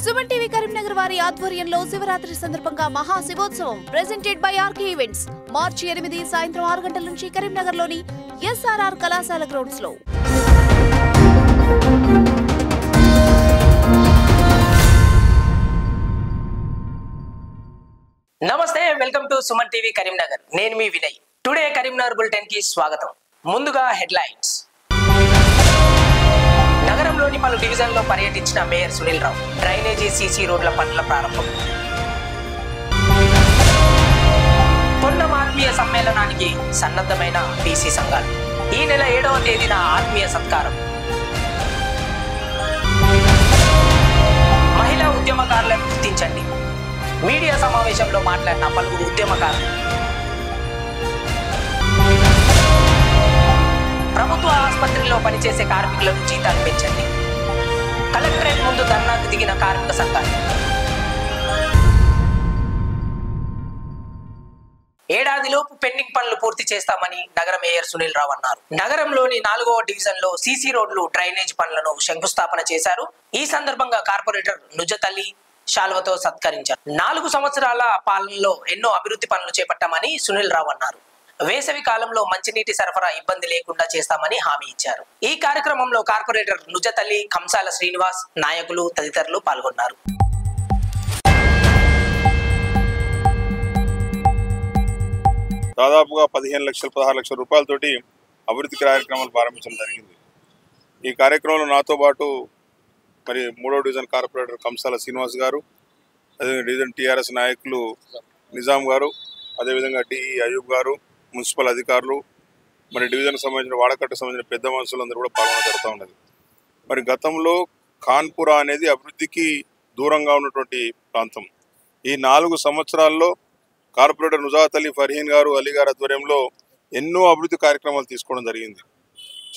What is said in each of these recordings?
Suman TV Karimnagar వారి ఆధ్వర్యంలో శివరాత్రి సందర్భంగా మహా శివోత్సవం ప్రెజెంటెడ్ బై ఆర్కే ఈవెంట్స్ మార్చి 8 సాయంత్రం 6 గంటల నుంచి కరీంనగర్లోని ఎస్ఆర్ఆర్ కళాశాల గ్రౌండ్స్ లో. నమస్తే, welcome to Suman TV Karimnagar. నేను మీ వినయ్. టుడే కరీంనగర్ బులెటిన్ కి స్వాగతం. ముందుగా హెడ్లైన్స్. నగరంలోని పలు డివిజన్లో పర్యటించిన mayor Sunil Rao. Drainage CC రోడ్ల పనుల ప్రారంభం. పొన్నం ఆత్మీయ సమ్మేళనానికి సన్నద్ధమైన బీసీ సంఘాలు. ఈ నెల 7వ తేదీన ఆత్మీయ సత్కారం. మహిళా ఉద్యమకారులను గుర్తించండి. మీడియా సమావేశంలో మాట్లాడిన పలువురు ఉద్యమకారులు. ప్రభుత్వ ఆసుపత్రిలో పనిచేసే కార్మికులకు జీతాలు పెంచండి. కలెక్టరేట్ ముందు ధర్నాకు దిగిన కార్మిక సంఘాలు. ఏడాదిలోపు పెండింగ్ పనులు పూర్తి చేస్తామని నగర మేయర్ సునీల్ రావు అన్నారు. నగరంలోని 4వ డివిజన్ లో సీసీ రోడ్లు డ్రైనేజ్ పనులను శంకుస్థాపన చేశారు. ఈ సందర్భంగా కార్పొరేటర్ నుజతల్లి శాల్వతో సత్కరించారు. 4 సంవత్సరాల పాలనలో ఎన్నో అభివృద్ధి పనులు చేపట్టామని సునీల్ రావు అన్నారు. వేసవి కాలంలో మంచినీటి సరఫరా ఇబ్బంది లేకుండా చేస్తామని హామీ ఇచ్చారు. ఈ కార్యక్రమంలో కార్పొరేటర్ నుజతల్లి, కంసాల శ్రీనివాస్, నాయకులు తదితరులు పాల్గొన్నారు. దాదాపుగా 15-16 లక్షల రూపాయలతోటి అభివృద్ధి కార్యక్రమాలు ప్రారంభించడం జరిగింది. ఈ కార్యక్రమంలో నాతో పాటు మరి 3వ డివిజన్ కార్పొరేటర్ కంసాల శ్రీనివాస్ గారు, అదేవిధంగా డివిజన్ టీఆర్ఎస్ నాయకులు నిజాం గారు, అదేవిధంగా డిఈ అయూబ్ గారు, మున్సిపల్ అధికారులు, మరి డివిజన్కి సంబంధించిన వాడకట్టుకు సంబంధించిన పెద్ద మనుషులందరూ కూడా పాల్గొన జరుగుతూ ఉన్నది. మరి గతంలో కాన్పురా అనేది అభివృద్ధికి దూరంగా ఉన్నటువంటి ప్రాంతం. ఈ 4 సంవత్సరాల్లో కార్పొరేటర్ నుజాత్ అలీ ఫర్హీన్ గారు, అలీ గారి ఆధ్వర్యంలో ఎన్నో అభివృద్ధి కార్యక్రమాలు తీసుకోవడం జరిగింది.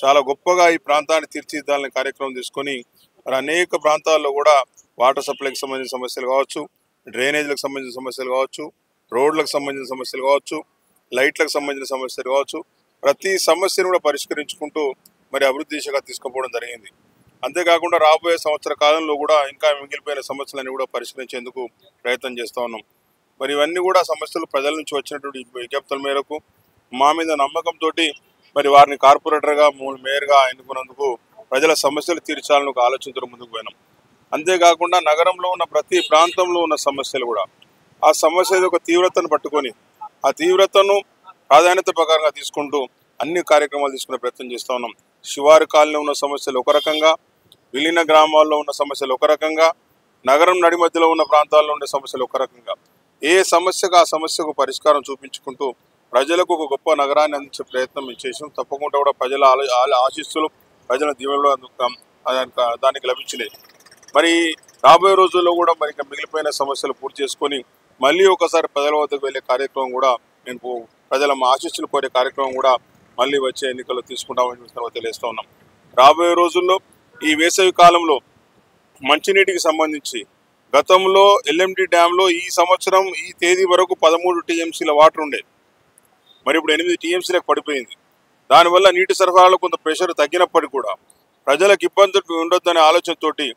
చాలా గొప్పగా ఈ ప్రాంతాన్ని తీర్చిదిద్దాలనే కార్యక్రమం తీసుకొని మరి అనేక ప్రాంతాల్లో కూడా వాటర్ సప్లైకి సంబంధించిన సమస్యలు కావచ్చు, డ్రైనేజీలకు సంబంధించిన సమస్యలు కావచ్చు, రోడ్లకు సంబంధించిన సమస్యలు కావచ్చు, లైట్లకు సంబంధించిన సమస్యలు కావచ్చు, ప్రతి సమస్యను కూడా పరిష్కరించుకుంటూ మరి అభివృద్ధి దిశగా తీసుకుపోవడం జరిగింది. అంతేకాకుండా రాబోయే సంవత్సర కాలంలో కూడా ఇంకా మిగిలిపోయిన సమస్యలన్నీ కూడా పరిష్కరించేందుకు ప్రయత్నం చేస్తూ ఉన్నాం. మరి ఇవన్నీ కూడా సమస్యలు ప్రజల నుంచి వచ్చినటువంటి విజ్ఞప్తుల మేరకు మా మీద నమ్మకంతో మరి వారిని కార్పొరేటర్గా, మేయర్గా ఎన్నుకున్నందుకు ప్రజల సమస్యలు తీర్చాలని ఒక ఆలోచనతో ముందుకు పోయినాం. అంతేకాకుండా నగరంలో ఉన్న ప్రతి ప్రాంతంలో ఉన్న సమస్యలు కూడా ఆ సమస్య యొక్క తీవ్రతను పట్టుకొని ఆ తీవ్రతను ప్రాధాన్యత ప్రకారంగా తీసుకుంటూ అన్ని కార్యక్రమాలు తీసుకునే ప్రయత్నం చేస్తూ ఉన్నాం. శివారు కాలనీలో ఉన్న సమస్యలు ఒక రకంగా, విలీన గ్రామాల్లో ఉన్న సమస్యలు ఒక రకంగా, నగరం నడి మధ్యలో ఉన్న ప్రాంతాల్లో ఉండే సమస్యలు ఒక రకంగా, ఏ సమస్యకు ఆ సమస్యకు పరిష్కారం చూపించుకుంటూ ప్రజలకు ఒక గొప్ప నగరాన్ని అందించే ప్రయత్నం మేము చేసాం. తప్పకుండా కూడా ప్రజల ఆశీస్సులు, ప్రజల దీవెనలు దానికి లభించినాయి. మరి రాబోయే రోజుల్లో కూడా మరి మిగిలిపోయిన సమస్యలు పూర్తి చేసుకొని మళ్ళీ ఒకసారి ప్రజల వద్దకు వెళ్ళే కార్యక్రమం కూడా మేము ప్రజల ఆశీస్సులు కోరే కార్యక్రమం కూడా మళ్ళీ వచ్చే ఎన్నికల్లో తీసుకుంటామని తెలియజేస్తూ ఉన్నాం. రాబోయే రోజుల్లో ఈ వేసవి కాలంలో మంచినీటికి సంబంధించి గతంలో ఎల్ఎండి డ్యాంలో ఈ సంవత్సరం ఈ తేదీ వరకు 13 టీఎంసీల వాటర్ ఉండే, మరి ఇప్పుడు 8 టీఎంసీలకు పడిపోయింది. దానివల్ల నీటి సరఫరాలో కొంత ప్రెషర్ తగ్గినప్పటికీ కూడా ప్రజలకు ఇబ్బందులు ఉండొద్దనే ఆలోచనతోటి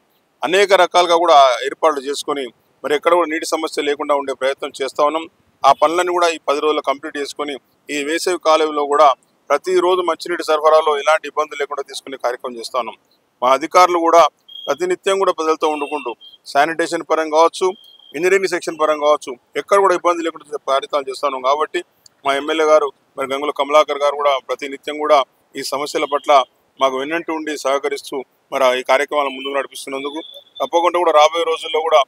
అనేక రకాలుగా కూడా ఏర్పాట్లు చేసుకొని మరి ఎక్కడ కూడా నీటి సమస్య లేకుండా ఉండే ప్రయత్నం చేస్తూ ఉన్నాం. ఆ పనులను కూడా ఈ 10 రోజుల్లో కంప్లీట్ చేసుకొని ఈ వేసవి కాలంలో కూడా ప్రతిరోజు మంచినీటి సరఫరాలో ఎలాంటి ఇబ్బందులు లేకుండా తీసుకునే కార్యక్రమం చేస్తూ ఉన్నాం. మా అధికారులు కూడా ప్రతినిత్యం కూడా ప్రజలతో వండుకుంటూ శానిటేషన్ పరంగా కావచ్చు, ఇంజనీరింగ్ సెక్షన్ పరంగా కావచ్చు, ఎక్కడ కూడా ఇబ్బంది లేకుండా కార్యక్రమాలు చేస్తున్నాం. కాబట్టి మా ఎమ్మెల్యే గారు మరి గంగుల కమలాకర్ గారు కూడా ప్రతినిత్యం కూడా ఈ సమస్యల పట్ల మాకు వెన్నంటి ఉండి సహకరిస్తూ మరి ఈ కార్యక్రమాలను ముందుకు నడిపిస్తున్నందుకు తప్పకుండా కూడా రాబోయే రోజుల్లో కూడా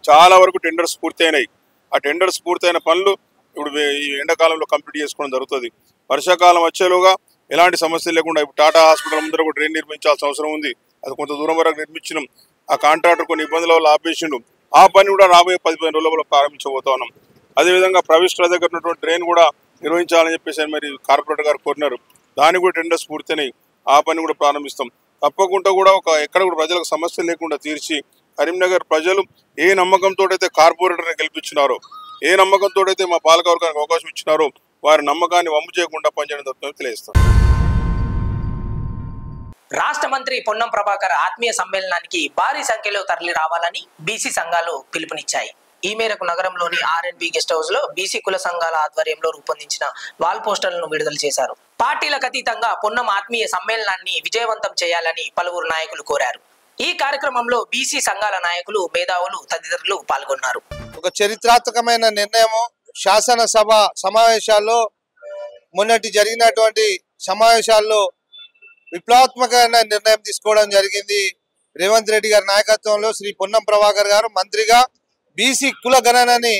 చాలా వరకు టెండర్స్ పూర్తయినాయి. ఆ టెండర్స్ పూర్తయిన పనులు ఇప్పుడు ఈ ఎండాకాలంలో కంప్లీట్ చేసుకోవడం జరుగుతుంది. వర్షాకాలం వచ్చేలోగా ఎలాంటి సమస్యలు లేకుండా ఇప్పుడు టాటా హాస్పిటల్ ముందర కూడా డ్రైన్ నిర్మించాల్సిన అవసరం ఉంది. అది కొంత దూరం వరకు నిర్మించినాం. ఆ కాంట్రాక్టర్ కొన్ని ఇబ్బందుల వల్ల ఆపేసిండు. ఆ పని కూడా రాబోయే 10-15 రోజుల ప్రారంభించబోతా ఉన్నాం. అదేవిధంగా ప్రవిష్ట దగ్గర ఉన్నటువంటి డ్రైన్ కూడా నిర్వహించాలని చెప్పేసి మరి కార్పొరేటర్ గారు కోరినారు. దానికి కూడా టెండర్స్ పూర్తయినాయి. ఆ పని కూడా ప్రారంభిస్తాం. తప్పకుండా కూడా ఎక్కడ కూడా ప్రజలకు సమస్యలు లేకుండా తీర్చి కరీంనగర్ ప్రజలు ఏ నమ్మకంతో అయితే కార్పొరేటర్ని గెలిపించినారో, ఏ నమ్మకంతో అయితే మా పాలకవర్గానికి అవకాశం ఇచ్చినారో వారి నమ్మకాన్ని వమ్ము చేయకుండా పనిచేయడం జరుగుతుందని తెలియజేస్తాం. రాష్ట్ర మంత్రి పొన్నం ప్రభాకర్ ఆత్మీయ సమ్మేళనానికి భారీ సంఖ్యలో తరలి రావాలని బీసీ సంఘాలు పిలుపునిచ్చాయి. ఈ మేరకు నగరంలోని R&B గెస్ట్ హౌస్ లో బీసీ కుల సంఘాల ఆధ్వర్యంలో రూపొందించిన వాల్ పోస్టర్లను విడుదల చేశారు. పార్టీలకు అతీతంగా పొన్నం ఆత్మీయ సమ్మేళనాన్ని విజయవంతం చేయాలని పలువురు నాయకులు కోరారు. ఈ కార్యక్రమంలో బీసీ సంఘాల నాయకులు, మేధావులు తదితరులు పాల్గొన్నారు. ఒక చరిత్రాత్మకమైన నిర్ణయం శాసనసభ సమావేశాల్లో మొన్నటి జరిగినటువంటి సమావేశాల్లో విప్లవాత్మకమైన నిర్ణయం తీసుకోవడం జరిగింది. రేవంత్ రెడ్డి గారి నాయకత్వంలో శ్రీ పొన్నం ప్రభాకర్ గారు మంత్రిగా బీసీ కుల గణనని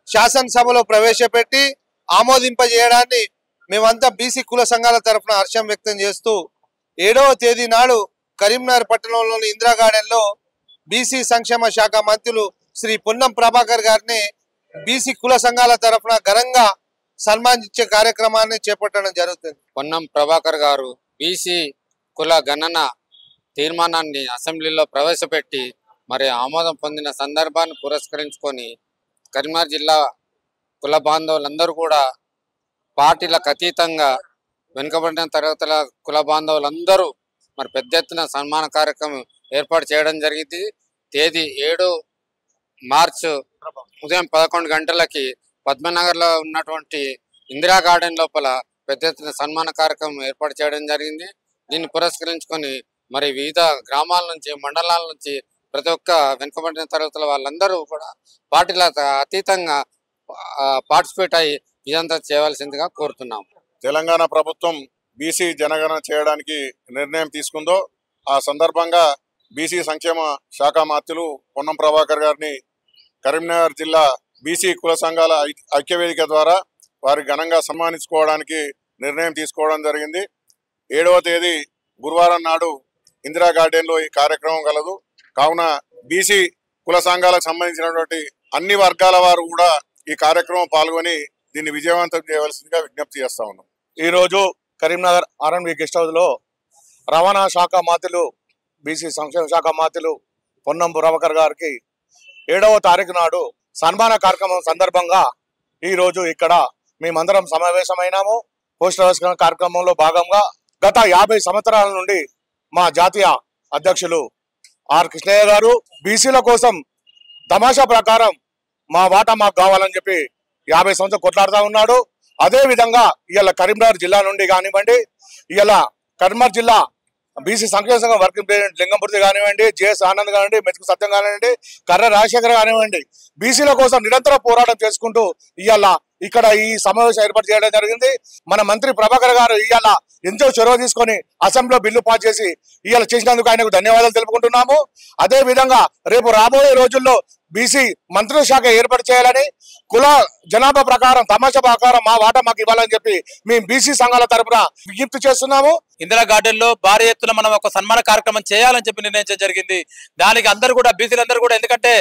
శాసనసభలో ప్రవేశపెట్టి ఆమోదింపజేయడాన్ని మేమంతా బీసీ కుల సంఘాల తరఫున హర్షం వ్యక్తం చేస్తూ 7వ తేదీ నాడు కరీంనగర్ పట్టణంలోని ఇందిరా గార్డెన్లో బీసీ సంక్షేమ శాఖ మంత్రులు శ్రీ పొన్నం ప్రభాకర్ గారిని బీసీ కుల సంఘాల తరఫున ఘనంగా సన్మానించే కార్యక్రమాన్ని చేపట్టడం జరుగుతుంది. పొన్నం ప్రభాకర్ గారు బీసీ కుల గణన తీర్మానాన్ని అసెంబ్లీలో ప్రవేశపెట్టి మరి ఆమోదం పొందిన సందర్భాన్ని పురస్కరించుకొని కరీంనగర్ జిల్లా కుల బాంధవులందరూ కూడా పార్టీలకు అతీతంగా వెనుకబడిన తరగతుల కుల బాంధవులందరూ మరి పెద్ద ఎత్తున సన్మాన కార్యక్రమం ఏర్పాటు చేయడం జరిగింది. తేదీ 7 మార్చి ఉదయం 11 గంటలకి పద్మనగర్లో ఉన్నటువంటి ఇందిరా గార్డెన్ లోపల పెద్ద ఎత్తున సన్మాన కార్యక్రమం ఏర్పాటు చేయడం జరిగింది. దీన్ని పురస్కరించుకొని మరి వివిధ గ్రామాల నుంచి, మండలాల నుంచి ప్రతి ఒక్క వెనుకబడిన తరగతుల వాళ్ళందరూ కూడా పార్టీల అతీతంగా పార్టిసిపేట్ అయ్యి ఇదంతా చేయవలసిందిగా కోరుతున్నాము. తెలంగాణ ప్రభుత్వం బీసీ జనగణన చేయడానికి నిర్ణయం తీసుకుందో ఆ సందర్భంగా బీసీ సంక్షేమ శాఖ మంత్రులు పొన్నం ప్రభాకర్ గారిని కరీంనగర్ జిల్లా బీసీ కుల సంఘాల ఐక్యవేదిక ద్వారా వారి ఘనంగా సన్మానించుకోవడానికి నిర్ణయం తీసుకోవడం జరిగింది. 7వ తేదీ గురువారం నాడు ఇందిరా గార్డెన్లో ఈ కార్యక్రమం కలదు. కావున బీసీ కుల సంఘాలకు సంబంధించినటువంటి అన్ని వర్గాల వారు కూడా ఈ కార్యక్రమం పాల్గొని దీన్ని విజయవంతం చేయవలసిందిగా విజ్ఞప్తి చేస్తా ఉన్నాం. ఈరోజు కరీంనగర్ R&B గెస్ట్ హౌస్ లో రవాణా శాఖ మంత్రులు, బీసీ సంక్షేమ శాఖ మంత్రులు పొన్నం ప్రభాకర్ గారికి 7వ తారీఖు నాడు సన్మాన కార్యక్రమం సందర్భంగా ఈరోజు ఇక్కడ మేమందరం సమావేశమైనాము. పోస్టర్ ఆవిష్కరణ కార్యక్రమంలో భాగంగా గత 50 సంవత్సరాల నుండి మా జాతీయ అధ్యక్షులు ఆర్ కృష్ణయ్య గారు బీసీల కోసం తమాషా ప్రకారం మా వాటా మాకు కావాలని చెప్పి 50 సంవత్సరాలు కొట్లాడుతూ ఉన్నాడు. అదే విధంగా ఇవాళ కరీంనగర్ జిల్లా నుండి కానివ్వండి, ఇవాళ కరీంనగర్ జిల్లా బీసీ సంక్షేమ సంఘం వర్కింగ్ ప్రెసిడెంట్ లింగంపూర్తి కానివ్వండి, జేఎస్ ఆనంద్ కానివ్వండి, మెతుకు సత్యం కానివ్వండి, కర్ర రాజశేఖర్ కానివ్వండి, బీసీల కోసం నిరంతర పోరాటం చేసుకుంటూ ఇవాళ ఇక్కడ ఈ సమావేశం ఏర్పాటు చేయడం జరిగింది. మన మంత్రి ప్రభాకర్ గారు ఇవాళ ఎంతో చొరవ తీసుకొని అసెంబ్లీలో బిల్లు పాస్ చేసి ఇవాళ చేసినందుకు ఆయనకు ధన్యవాదాలు తెలుపుకుంటున్నాము. అదే విధంగా రేపు రాబోయే రోజుల్లో బీసీ మంత్రిత్వ శాఖ ఏర్పాటు చేయాలని, కుల జనాభా ప్రకారం తమాషా ప్రకారం మా వాటా మాకు ఇవ్వాలని చెప్పి మేము బీసీ సంఘాల తరఫున విజ్ఞప్తి చేస్తున్నాము. ఇందిరా గార్డెన్ లో భారీ ఎత్తున మనం ఒక సన్మాన కార్యక్రమం చేయాలని చెప్పి నిర్ణయించడం జరిగింది. దానికి అందరూ కూడా బీసీలందరూ కూడా, ఎందుకంటే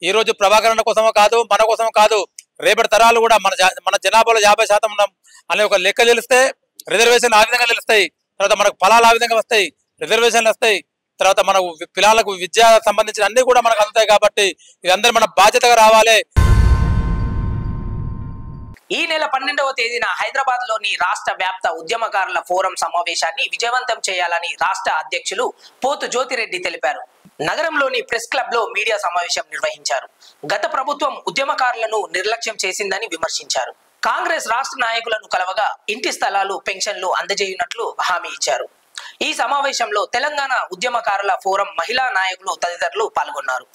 ఈ రోజు ప్రభాకరణ కోసమో కాదు, మన కోసమో కాదు, రేపటి తరాలు కూడా మన జనాభాలో 50% ఉన్నాం అనే ఒక లెక్క తెలిస్తే రిజర్వేషన్లు ఆ విధంగా తెలుస్తాయి. తర్వాత మనకు ఫలాలు ఆ విధంగా వస్తాయి, రిజర్వేషన్లు వస్తాయి. తర్వాత మన పిల్లలకు విద్య సంబంధించిన అన్ని కూడా మనకు అందుతాయి. కాబట్టి ఇదందరూ మన బాధ్యతగా రావాలి. ఈ నెల 12వ తేదీన హైదరాబాద్ లోని రాష్ట్ర వ్యాప్త ఉద్యమకారుల ఫోరం సమావేశాన్ని విజయవంతం చేయాలని రాష్ట్ర అధ్యక్షులు పోతు జ్యోతిరెడ్డి తెలిపారు. నగరంలోని ప్రెస్ క్లబ్ లో మీడియా సమావేశం నిర్వహించారు. గత ప్రభుత్వం ఉద్యమకారులను నిర్లక్ష్యం చేసిందని విమర్శించారు. కాంగ్రెస్ రాష్ట్ర నాయకులను కలవగా ఇంటి స్థలాలు, పెన్షన్లు అందజేయనున్నట్లు హామీ ఇచ్చారు. ఈ సమావేశంలో తెలంగాణ ఉద్యమకారుల ఫోరం మహిళా నాయకులు తదితరులు పాల్గొన్నారు.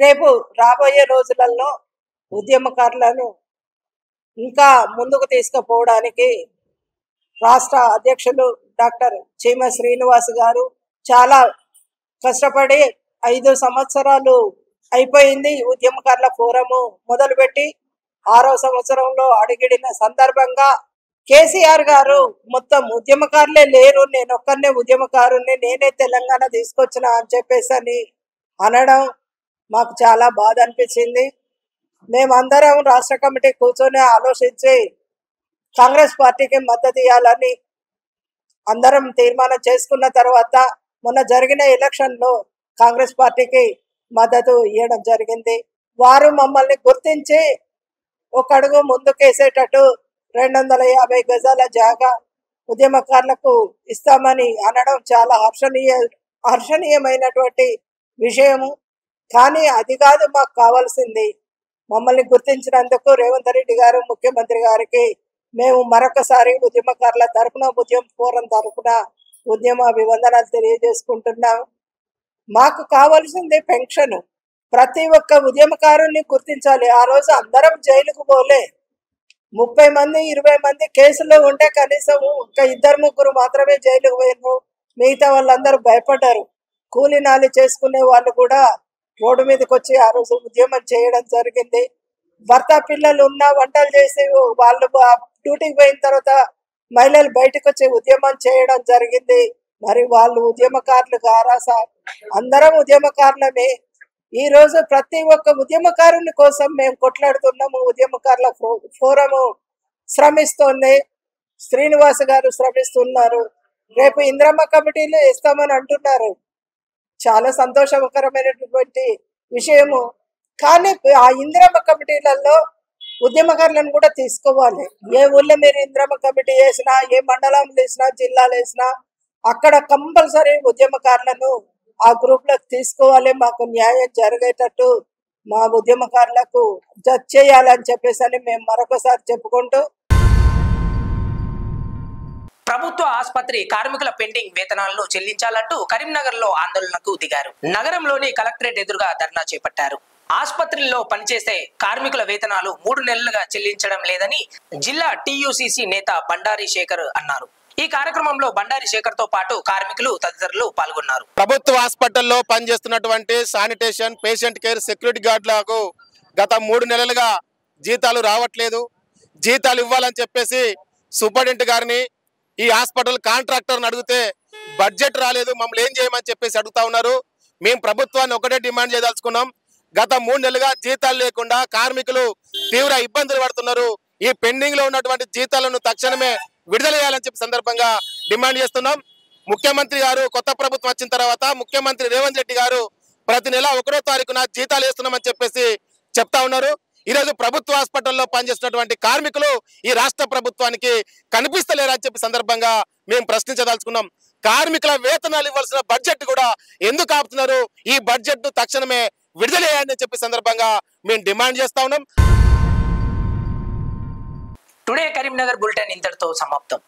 రేపు రాబోయే రోజులలో ఉద్యమకారులను ఇంకా ముందుకు తీసుకుపోవడానికి రాష్ట్ర అధ్యక్షులు డాక్టర్ చీమ శ్రీనివాస్ గారు చాలా కష్టపడి 5 సంవత్సరాలు అయిపోయింది. ఉద్యమకారుల ఫోరము మొదలుపెట్టి 6వ సంవత్సరంలో అడుగిడిన సందర్భంగా కేసీఆర్ గారు మొత్తం ఉద్యమకారులే లేరు, నేను ఒక్కనే ఉద్యమకారుని, నేనే తెలంగాణ తీసుకొచ్చిన అని చెప్పేసి అనడం మాకు చాలా బాధ అనిపించింది. మేమందరం రాష్ట్ర కమిటీ కూర్చొని ఆలోచించి కాంగ్రెస్ పార్టీకి మద్దతు ఇవ్వాలని అందరం తీర్మానం చేసుకున్న తర్వాత మొన్న జరిగిన ఎలక్షన్లో కాంగ్రెస్ పార్టీకి మద్దతు ఇవ్వడం జరిగింది. వారు మమ్మల్ని గుర్తించి ఒక అడుగు ముందుకేసేటట్టు 250 గజాల జాగా ఉద్యమకారులకు ఇస్తామని అనడం చాలా హర్షణీయమైనటువంటి విషయము. కానీ అది కాదు మాకు కావాల్సింది. మమ్మల్ని గుర్తించినందుకు రేవంత్ రెడ్డి గారు ముఖ్యమంత్రి గారికి మేము మరొకసారి ఉద్యమకారుల తరఫున ఉద్యమ ఫోరం తరఫున ఉద్యమ అభివందనాలు తెలియజేసుకుంటున్నాం. మాకు కావాల్సింది పెన్షన్. ప్రతి ఒక్క ఉద్యమకారుని గుర్తించాలి. ఆ రోజు అందరం జైలుకు పోలే. 30 మంది 20 మంది కేసులో ఉంటే కనీసం ఒక 2-3 మాత్రమే జైలుకు పోయినారు. మిగతా వాళ్ళందరూ భయపడ్డారు. కూలి నాలి చేసుకునే వాళ్ళు కూడా రోడ్డు మీదకి వచ్చి ఆ రోజు ఉద్యమం చేయడం జరిగింది. భర్త పిల్లలు ఉన్న వంటలు చేసి వాళ్ళు డ్యూటీకి పోయిన తర్వాత మహిళలు బయటకు వచ్చి ఉద్యమం చేయడం జరిగింది. మరి వాళ్ళు ఉద్యమకారులు కారా సార్? అందరం ఉద్యమకారులమే. ఈ రోజు ప్రతి ఒక్క ఉద్యమకారుని కోసం మేము కొట్లాడుతున్నాము. ఉద్యమకారుల ఫోరము శ్రమిస్తోంది. శ్రీనివాస్ గారు శ్రమిస్తున్నారు. రేపు ఇంద్రమ్మ కమిటీలు ఇస్తామని అంటున్నారు. చాలా సంతోషకరమైనటువంటి విషయము. కానీ ఆ ఇంద్రమ్మ కమిటీలలో ఉద్యమకారులను కూడా తీసుకోవాలి. ఏ ఊళ్ళో మీరు ఇంద్రమ్మ కమిటీ వేసినా, ఏ మండలంలో వేసినా, జిల్లాలో వేసినా అక్కడ కంపల్సరీ ఉద్యమకారులను ఆ గ్రూప్ లోకి తీసుకోవాలి. మాకు న్యాయం జరిగేటట్టు మా ఉద్యమకారులకు జడ్జ్ చేయాలని చెప్పేసి మేము మరొకసారి చెప్పుకుంటూ, ప్రభుత్వ ఆసుపత్రి కార్మికుల పెండింగ్ వేతనాలను చెల్లించాలంటూ కరీంనగర్ లో ఆందోళనకు దిగారు. నగరంలోని కలెక్టరేట్ ఎదురుగా ధర్నా చేపట్టారు. ఆసుపత్రుల్లో పనిచేసే కార్మికుల వేతనాలు 3 నెలలుగా చెల్లించడం లేదని జిల్లా టీయూసీసీ నేత బండారి శేఖర్ అన్నారు. ఈ కార్యక్రమంలో బండారి శేఖర్ తో పాటు కార్మికులు తదితరులు పాల్గొన్నారు. ప్రభుత్వ హాస్పిటల్లో పనిచేస్తున్నటువంటి శానిటేషన్, పేషెంట్ కేర్, సెక్యూరిటీ గార్డులకు గత 3 నెలలుగా జీతాలు రావట్లేదు. జీతాలు ఇవ్వాలని చెప్పేసి సూపరింటెండెంట్ గారిని, ఈ హాస్పిటల్ కాంట్రాక్టర్ని అడిగితే బడ్జెట్ రాలేదు, మమ్మల్ని ఏం చేయమని చెప్పేసి అడుగుతా ఉన్నారు. మేము ప్రభుత్వాన్ని ఒకటే డిమాండ్ చేయదలుచుకున్నాం. గత 3 నెలలుగా జీతాలు లేకుండా కార్మికులు తీవ్ర ఇబ్బందులు పడుతున్నారు. ఈ పెండింగ్ లో ఉన్నటువంటి జీతాలను తక్షణమే విడుదల చేయాలని చెప్పి సందర్భంగా డిమాండ్ చేస్తున్నాం. ముఖ్యమంత్రి గారు, కొత్త ప్రభుత్వం వచ్చిన తర్వాత ముఖ్యమంత్రి రేవంత్ రెడ్డి గారు ప్రతి నెల 1వ తారీఖున జీతాలు వేస్తున్నామని చెప్పేసి చెప్తా ఉన్నారు. ఈరోజు ప్రభుత్వ హాస్పిటల్లో పనిచేస్తున్నటువంటి కార్మికులు ఈ రాష్ట్ర ప్రభుత్వానికి కనిపిస్తలేరని చెప్పి సందర్భంగా మేము ప్రశ్నించదలుచుకున్నాం. కార్మికుల వేతనాలు ఇవ్వాల్సిన బడ్జెట్ కూడా ఎందుకు ఆపుతున్నారు? ఈ బడ్జెట్ ను తక్షణమే విడుదల చేయాలని చెప్పి సందర్భంగా మేము డిమాండ్ చేస్తా ఉన్నాం. టుడే కరీంనగర్ బులెటిన్ ఇంతటితో సమాప్తం.